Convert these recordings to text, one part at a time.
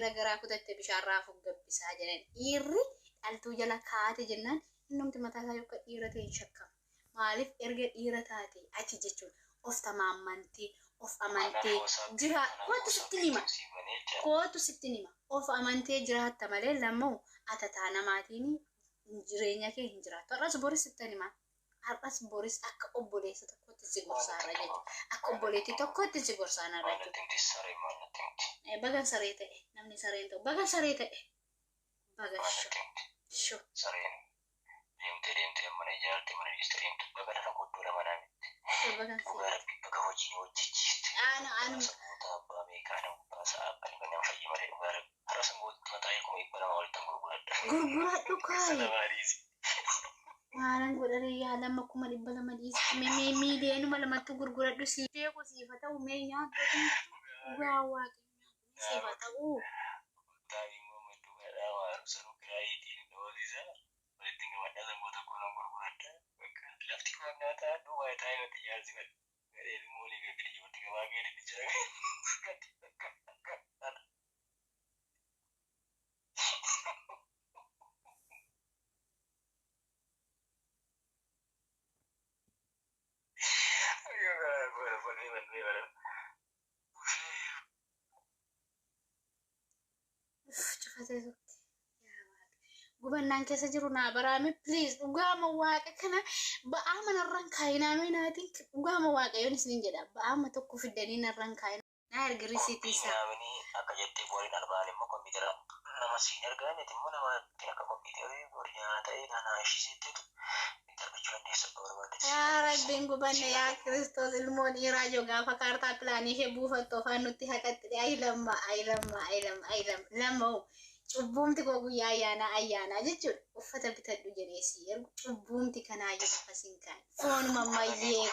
Gara kutatte bishaan raafuu gabbisaa jedhan dhiirri dhaltuu jala kaate jennaan innumti mataa isaa yookaan dhiira ta'e hin shakkama. Maaliif erga dhiira taate achi jechuun of tamaammantee of amantee jira kootu sitti nima of amantee jiraatta malee lammoo atataa namaatiin jireenya kee hin jiraattu. Har'as boris sitti nima. Har'as boris akka obboleessa tokkotti si gorsaarra jechuudha. Akka obboleetti tokkotti si gorsaanarra jechuudha. Bagan saree ta'e namni sareen ta'u bagan saree ta'e bagan shoo. Sareen deemtee mana ijaartee mana ministeeriin baga lafa guddoo lama naamitti. Bagan Dhugaa rabbi baga hojii hojjechiiste. Sammuu abbaa beekaa nama baasaa abbaan kan nama fayyii malee dhugaa rabbi. Har'a sammuu mataa eeguma eebba nama walitti gurguradha. Gurguradhu kaayi. Maalan godhanii yaalama kuma dhibba lama dhiisi miiliyeenuma lamatti gurguradhu si beeku siifa ta'u mee nyaatu dhugaa waaqayyo siifa ta'u. Taa'immoo maddu gadhaa waaru sanuu kiraayitiin dhoolisa walitti gamadhaa sammuu tokko nan gurguradha. Lafti kun nyaataa dhugaa taa'ee nuti jaalsifadha. Gadheen moolii gaggadi jirutti gabaa geeddi jira. Gubannaan keessa jiru naa baraame please dhugaama waaqa kana ba'aa manarraan kaayinaamee naatiin dhugaama waaqayyoon isiniin jedha ba'aama tokko fiddanii narraan kaayina naa erga risiitii isaa. Akka jettee booriin albaan immoo kompiitara nama siin ergaaniti immoo nama akka kompiitarii boori nyaata'ee naannaa ishisiitteetu itti argachuu dandeessa barbaadde. Yaa rabbiin gubanne yaa Kiristoos ilmoon dhiiraa yoo gaafa kaartaa pilaanii ishee buufattu afaan nutti haqatti lamma cubbuumti koo guyyaa ayyaanaa jechuudha uffata bitadhu jedheessi ergu cubbuumti kanaa jiru fasiin kaan foonuma mayyee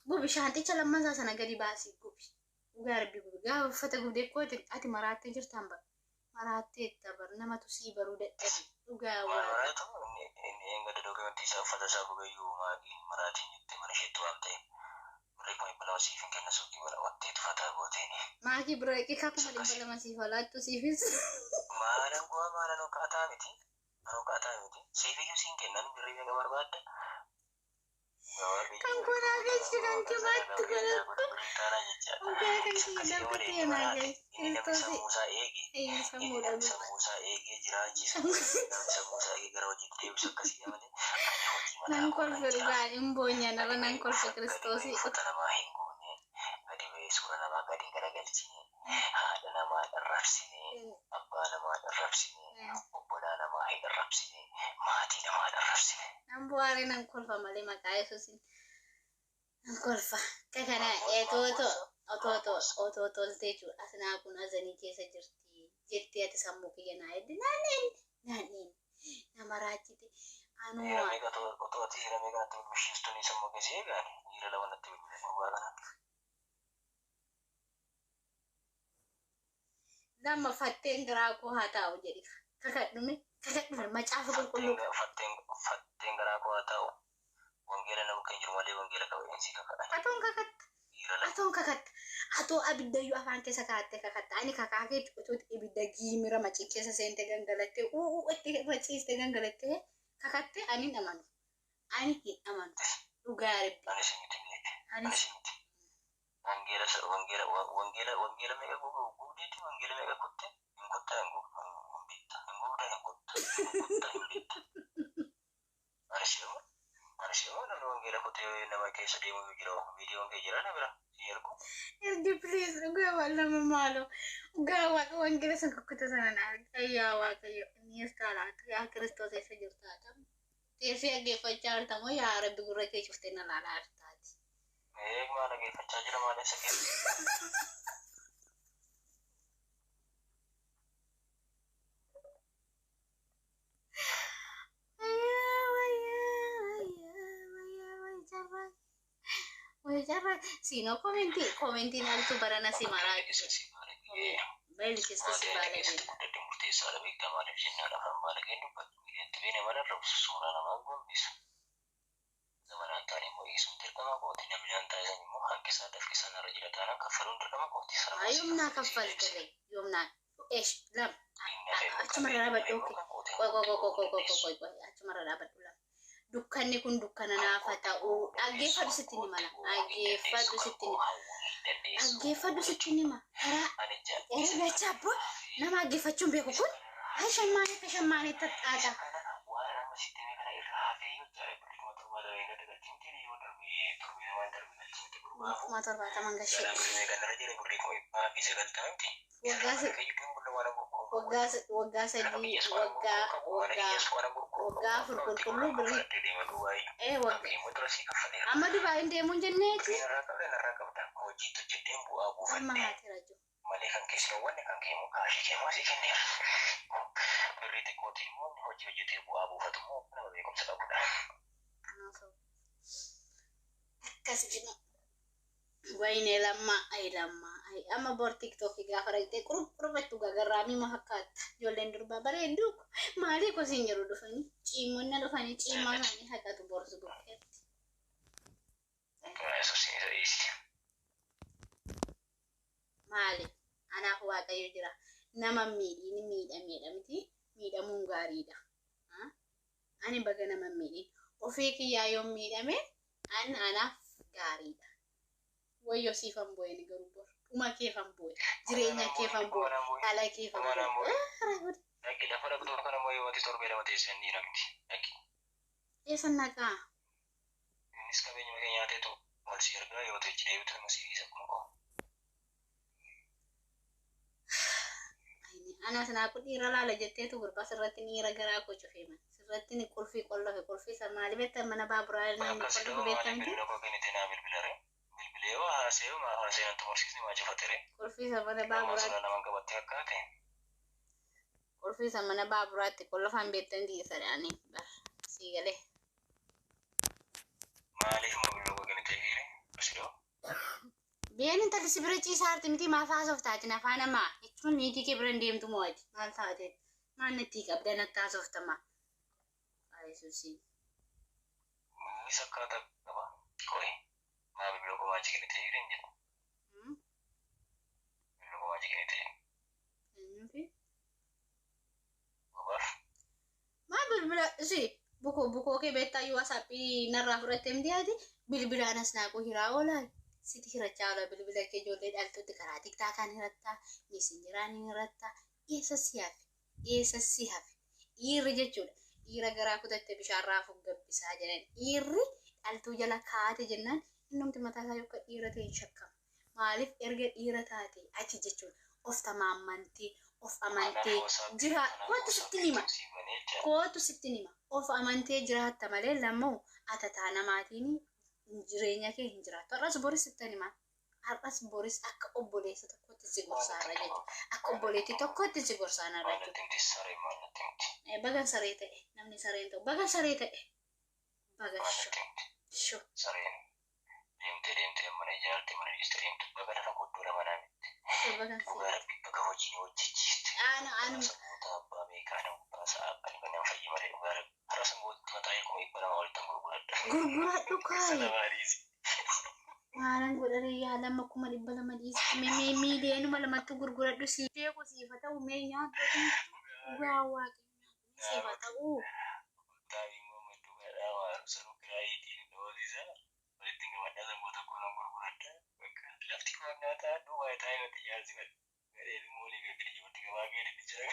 gubi shaanticha lammasaa sana gadi baasii gubi garbi gubi gaafa uffata gubdee kooti ati maraattee jirtaan bara maraattee tabar namatu sii baruu dadhabe dhugaa waa. Inni gadi dokumentii isaa uffata isaa gubayyuu maaqii maraatiin jettee mana isheetti waan ta'e. Mereka yang pernah sih kan nasib di mana waktu itu fatal buat ini. Maki berarti kamu mau dibalas masih falat tuh sih bis. Mana gua mana no kata miti, sih video singkat nan beri yang gambar bada. Kan gua lagi sedang cepat tuh kalau. Oke kan sudah ketemu lagi. Itu sih. Iya samusa egi jiraji samusa egi garoji dia bisa kasih yang mana. Nangkol berubah imbonya nara nangkol ke Kristus sih. Nama hinggonya, ada surah nama gading gara-gara sini, ada nama Arab sini, apa nama Arab sini, apa nama Arab sini, mati nama Arab sini. Nambuari nangkol fa mali makai susin. Nangkol fa, kakana oto teju asna kun azani kesa jirti ati sammu kiyana edi nanin nama rajiti anu Mereka tuh hati mereka tuh machine tuh nih semua kasih kan, gila lawan nanti berubah. Nama fatten geraku hatau jadi kakak dumi macam apa kalau fatten geraku hatau. Wangira nama kenjur mali wangira kau yang sih kakak. Atau kakak atau abidda yu afaan keessa kaatte kakata ani kakaake utut ibidda giimira macii keessa seente gangalatte itti maciiste gangalatte kakatte ani namanu ani hin amanu dhugaare ani simiti wangira mega gudeti wangira mega kutte ingkutta ingkutta Arsio lalu wangira kutte nama keessa deemu video wangira na bira siyarku. Erdi please gawa lama malo gawa wangira sang kukuta sana na ayawa kayo ni stala ya Kristos ay sa jirta Tesi age pacar tamo ya Rabbi gurra ke chufte na lala artati. Mana ke pacar jira mana sakit. Wajar sino komenti alto para nasi marah. Baik kita sih balik. Jadi mesti salah kita mana sih nara balik itu buat ini mana terus surah nama gua bisa. Zaman antara mau isu terkama kau tidak menyantai saja mau hangkis ada kisah narajila tanah kafalun terkama kau tisar masih Ayumna kafal tere. Yumna. Lam. Achuma rabat oke. Koi. Achuma rabat ulam. Dukkanni kun dukkana naafa ta'u. Aggeeffadhu sitti ni mala. Aggeeffadhu sitti ni ma. Era gachabbo. Nama aggeeffachuun beeku kun. Ay shammaane tattaata. Motor bataman gashee. Waggaa sadii waggaa afur qulqulluu birrii amma Dubaayin deemuun jenneeti amma haatira jiru malee kan keessawwan kan keemu kaashii keemu asii kenneef birrii xiqqootiin immoo hojii hojjetee bu'aa buufatu immoo nama beekumsa qabudha. akkas jina wayne lamma ay amma bor tiktok gaafa ragtee qurubattu gagarraamii ma fakkaata ijoolleen durbaa bareedduu maalii kosiin jiru dhufanii ciimonna dhufanii ciimaa isaanii haqatu borsu gurkeetti. Maali anaaf waaqayyo jira nama miidhiin miidhameedha miti miidhamuun gaariidha. Ani baga nama miidhiin ofii kiyyaa yoo miidhame anaaf gaariidha. Wayyo siifan bu'e ni garuu bor dhuma keefan bu'e jireenya keefan bu'e haala keefan bu'e. Lagi dapat aku tuh kan mau yang torbeda mati sendiri nanti. Lagi. Eessa naqaa? Ini sekarang yang nyata itu masih harga ya waktu jadi itu masih bisa kuno. Ana sana aku dhiira laala jetteetu gurbaa sirratti dhiira garaa koo cufeema sirratti ni qulfii qollofe sana maali beektan mana baaburaa ni qollofe beektamti qulfii sana mana baaburaatti qulfii sana mana baaburaatti qollofaan beektan dhiisa dhaani sii galee maaliif mobiloo gogan ta'e asiroo Biar intalli si bira ciisaarti miti maal haasoftaati afaan namaa jechuun niitii kee bira deemtu moo'ati maal taate maal natti qabdan natti haasoftama. Yesuusi. Isa akkaataa qaba koi maa bilbiloo komaa jigini ta'e hin jedhu. Bilbiloo komaa jigini ta'e. Maa bilbila si bukoo kee beektaa yoo asaaphii narraa fudhattee miti ati bilbilaanas naaquu hiraa oolaa. Siti hirachaa ola bilbila kee ijoollee dhaltuutti karaa tiktaakaan hirattaa miisinjiraan hirattaa eessa si hafe dhiirri jechuudha dhiira garaa kutatte bishaan raafuu gabbisaa jedhan dhiirri dhaltuu jala kaate jennaan innumti mataa isaa yookaan dhiira ta'e hin shakkamu maaliif erga dhiira taate ati jechuudha of tamaamantee of amantee jira kootu sitti nima of amantee jiraatta malee lammoo atataa namaatiin jireenya kee hin jiraatu. Har'as boris sittani maa? Har'as boris akka obboleessa tokkotti si gorsaarra jechuudha. Akka obboleetti tokkotti si gorsaanarra jechuudha. Bagan saree ta'e namni sareen ta'u bagan saree ta'e bagan shoo. Sareen deemtee mana ijaarte mana ijaarte bagan lafa guddoo lama naamitti. Bagan saree. Baga hojii hojjechiiste. Anu. Samoota abbaa beekaadha. Saaphan kan nama fayyii malee dhugaara. Har'a samoota mataa eekuma ibbana walitti gurguradha. Gurguradhu kaayi. Maalan godhanii yaalama kuma 200 dhiisii miiliyoonuma lamatti gurguradhu si beeku siifa ta'u mee nyaatatu dhugaa waaqayyo siifa ta'u. Taa'immoo madduu gadhaa waan sanuu kiraayitiin dhoolisa walitti gamadhaa samoota kunuun gurguradha. Lafti kun nyaataa duuba taa'ee nuti jaalsifatudha. Gadheen moolii gadi jirutti gabaa gadi jira.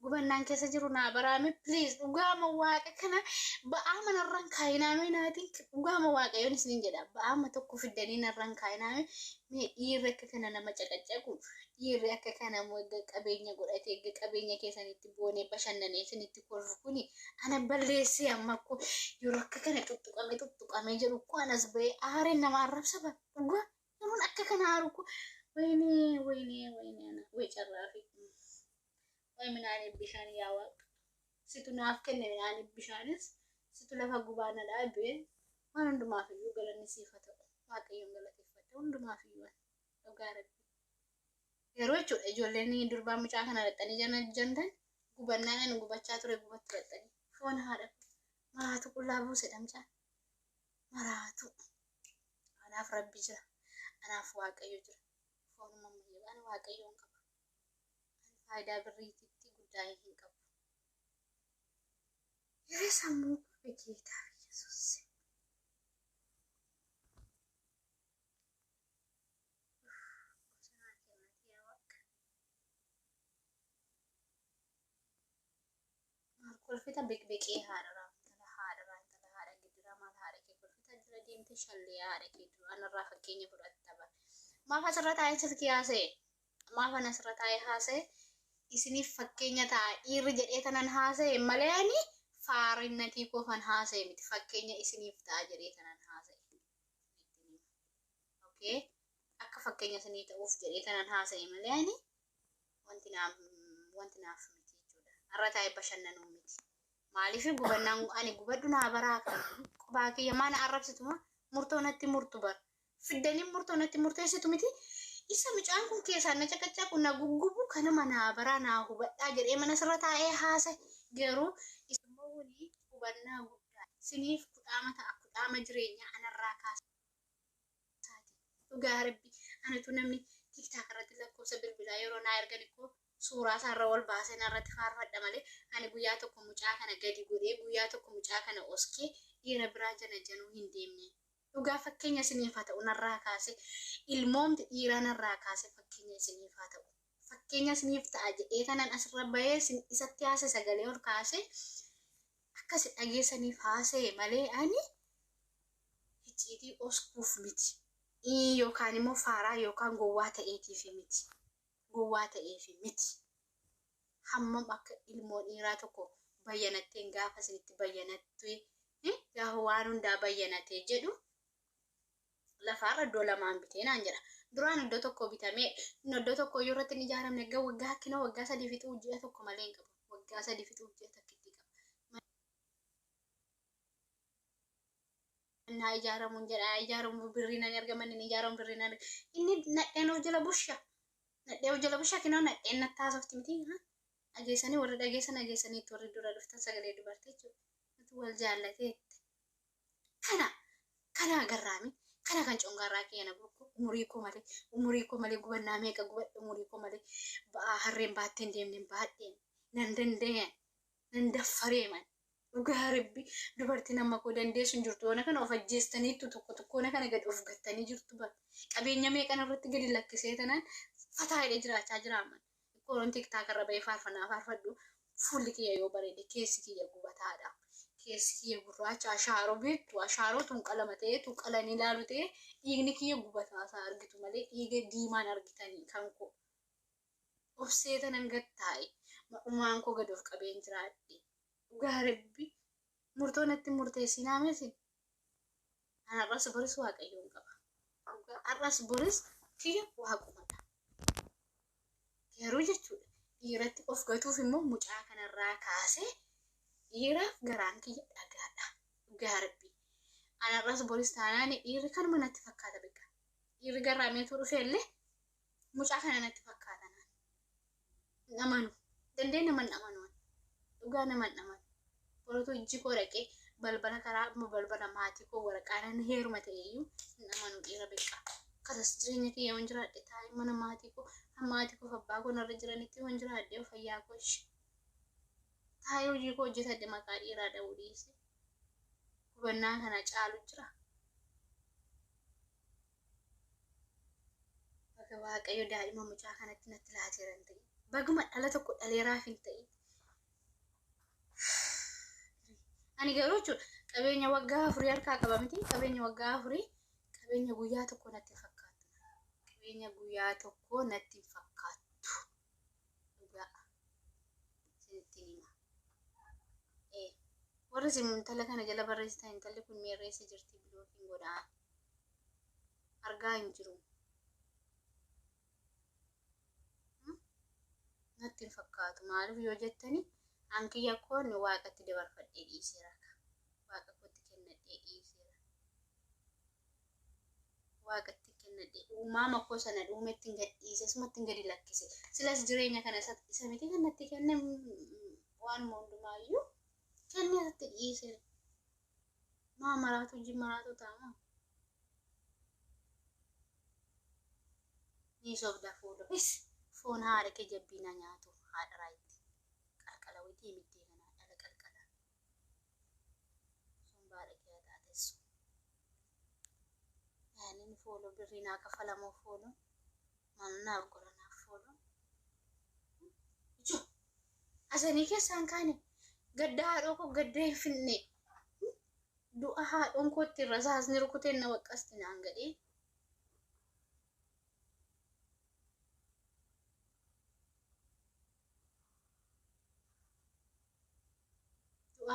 Gubannaan keessa jiru naa baraame please dhugaama waaqa kana ba'aa manarraan kaayinaame naatiin dhugaama waaqayyoon isin jedha ba'aama tokko fiddanii narraan kaayinaame mee dhiirri akka kana nama caqacaqu dhiirri akka kana mogga qabeenya godhatee eegga qabeenya keessanitti boonee bashannanee isinitti kolfu kuni ana balleessee amma ko yeroo akka kana tuttuqamee jiru ko anas ba'ee aareen nama arrabsa ba dhugaa yeroon akka kana aaru ko wayne ana way carraafi Way midhaan bishaan yaa waaqa. Situ naaf kenne midhaan bishaanis situ lafa gubaana dhaabee waan hundumaaf iyyuu galanni siif haa ta'u. Waaqayyoon galateeffadha hundumaaf iyyuu dhugaa rabbi. Yeroo jechuudha ijoolleen durbaa mucaa kana dhaxxanii jantan gubannaan gubachaa ture gubatti dhaxxanii foon haadha maraatu qullaa buuse dhamcaa maraatu anaaf rabbi jira anaaf waaqayyo jira foonuma mayyee ana waaqayyoon qaba faayidaa birriititti guddaa hin qabu. Yeroo sammuu beektaa Yesuus. Kolfita beekee haadha gidira maal haadha kee kolfita jira deemte shallee haadha kee dura anarraa fakkeenya fudhattaba. Maaf asirra taa'ee silkii haasa'e? Maaf ana asirra taa'ee haasa'e? Isiniif fakkeenya ta'a dhiirri jedhee tanan haasa'e malee ani faarinnatii koofan haasa'e miti fakkeenya isiniif ta'a jedhee tanan haasa'e. Okay? Akka fakkeenya isinii ta'uuf jedhee tanan haasa'e malee ani wanti naaf miti jechuudha. Har'a taa'ee bashannanuu miti. Maaliif gubannaan ani gubadhu naa baraa kan qubaa kiyya maana arrabsituma murtoo natti murtu bar. Fiddanii murtoo natti murteessitu miti. Isa mucaan kun keessaan na caqacaa kun na guggubu kanuma naa baraa naa hubadhaa jedhee mana sirra taa'ee haasa'e. Garuu isummoo waliin hubannaa guddaa siniif kudhaama ta'a kudhaama jireenyaa anarraa kaasa. Dhugaa rabbi anatu namni tiktaak irratti lakkoofsa bilbilaa yeroo naa ergan ikkoo suuraa isaarra wal baasee narratti faarfadha malee ani guyyaa tokko mucaa kana gadi godhee guyyaa tokko mucaa kana oskee dhiira biraa jana januu hin deemne. Dhugaa fakkeenya isiniif haa ta'u narraa kaase ilmoomti dhiiraa narraa kaase fakkeenya isiniif haa ta'u. Fakkeenya isiniif ta'a jedhee tanan asirra bahee isatti haase sagalee ol kaase akkasi dhageessaniif haasee malee ani icciitii oskuuf miti. Yookaan immoo faaraa yookaan gowwaa ta'eetiif miti. Gowwaa ta'eef miti. Hammam akka ilmoo dhiiraa tokko bayyanatteen gaafa isinitti bayyanattee gaafa waan hundaa bayyanatee jedhu lafaarra iddoo lamaan bitee naan jedha. Duraan iddoo tokko bitamee iddoo tokko yoo irratti hin ijaaramne waggaa akkina waggaa 3 fixuu ji'a tokko malee hin qabu. Waggaa 3 fixuu ji'a takkitti qaba. Naa ijaaramuun jedha ijaaramu birriin argaman inni ijaaramu birriin argaman inni nadheen of jala busha. Nadhee of jala busha kinoo nadheen nattaasofti miti. Dhageessanii warri dhageessan dhageessanii warri dura dhuftan sagalee dubartii jechuudha. Nuti wal jaallateetti. Kana agarraami. Kana kan congaarraa kiyana burku umurii koo malee gubannaa meeqa gubadhe umurii koo malee ba'aa harreen baatteen deemneen baadheen nan danda'an nan daffareeman. Dhugaa rabbi dubartii nama koo dandeessu hin jirtu. Waan kana of ajjeestaniitu tokko kana gadi of gattanii jirtu bara. Qabeenya meeqan irratti gadi lakkisee tanaan fataa'ee jiraachaa jiraaman. Koron tiktaak irra bahee faarfannaa faarfadhu fuulli kiyya yoo bareede keessi kiyya gubataadha. Keessi kiyya gurraacha ashaaroo beektu ashaaroo tun qalama ta'ee tun qalan ilaalu ta'ee dhiigni kiyya gubataasaa argitu malee dhiiga diimaan argitanii kan koo. Obsee tanan gattaa'e ma'umaan koo gadi of qabeen jiraadhe. Dhugaa rabbi murtoo natti murteessinaa miti. Har'as boris waaqayyoon qaba. Har'as boris kiyya waaqumadha. Yeroo jechuudha dhiiratti of gatuuf immoo mucaa kanarraa kaasee dhiiraaf garaan kiyya dhagaadha. Dhugaa rabbi. Har'as boris taanaan dhiirri kanuma natti fakkaata beekaa. Dhiirri garraameetu dhufe illee mucaa kana natti fakkaata. Namanu dandeen naman namanu. Dhugaa naman namanu. Borootu ijji koo dhaqee balbala karaa balbala maatii koo waraqaan heeruma ta'eeyyuu namanu dhiira beekaa. Kanas jireenya kiyya waan jiraadhe taa'ee mana maatii koo abbaa koo narra jiranitti waan jiraadhe fayyaa koo ishee. Taa'ee hojii koo hojjetadhe maqaa dhiiraa dhabuu dhiise. Hubannaa kana caalu jira. Bakka waaqayyo daa'ima mucaa kanatti natti laateeran ta'e. Baguma dhala tokko dhaleeraaf hin ta'in. Ani garuu jechuudha qabeenya waggaa 4 harkaa qaba miti. Qabeenya waggaa 4 qabeenya guyyaa tokko natti fakkaatu. Qabeenya guyyaa tokko natti fakkaatu. Dhugaa. Sinitti hima. Warri simuun intala kana jala barreessitan intalli kun meerreessa jirti bilookiin godhaan. Argaa hin jiru. natti hin fakkaatu. Maaliif yoo jettani hankiyya koon waaqatti dabarfadhee dhiiseera. Waaqa kootti kennadhee dhiiseera. Waaqatti kennadhee uumama koo sana dhuumetti hin gadhiise sumatti hin gadi lakkise. Silas jireenya kana isa miti kan natti kenne waan hundumaayyuu kennee asatti dhiiseera. Maa maraatu wajjin maraatu ta'a. Ni sobda fuudhufis foon haadha kee jabbiina nyaatu haadha raayitti qalqala waytii middee kana dhala qalqala sun baadha kee taateessu yaani fooloo birrii naa kafalamoo fooloo mannaaf qoranaaf fooloo ijoo asanii keessaan kaane gadda haadhoo koo gadda hin finne du'a haadhoon kootti irra saasni rukuteen na waqqasti naan gadhee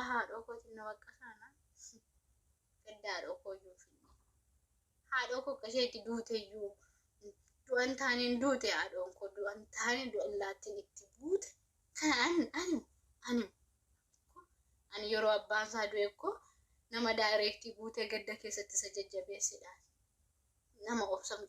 haadhoo kootiin na waqqasaana gadda haadhoo koo iyyuu finne haadhoo koo qasheetti duuteyyuu du'an taaniin duute haadhoon koo du'an taaniin du'an laattiin itti buute kan ani yeroo abbaan isaa du'e koo nama daayireektii buutee gadda keessatti isa jajjabeessidhaan nama obsamu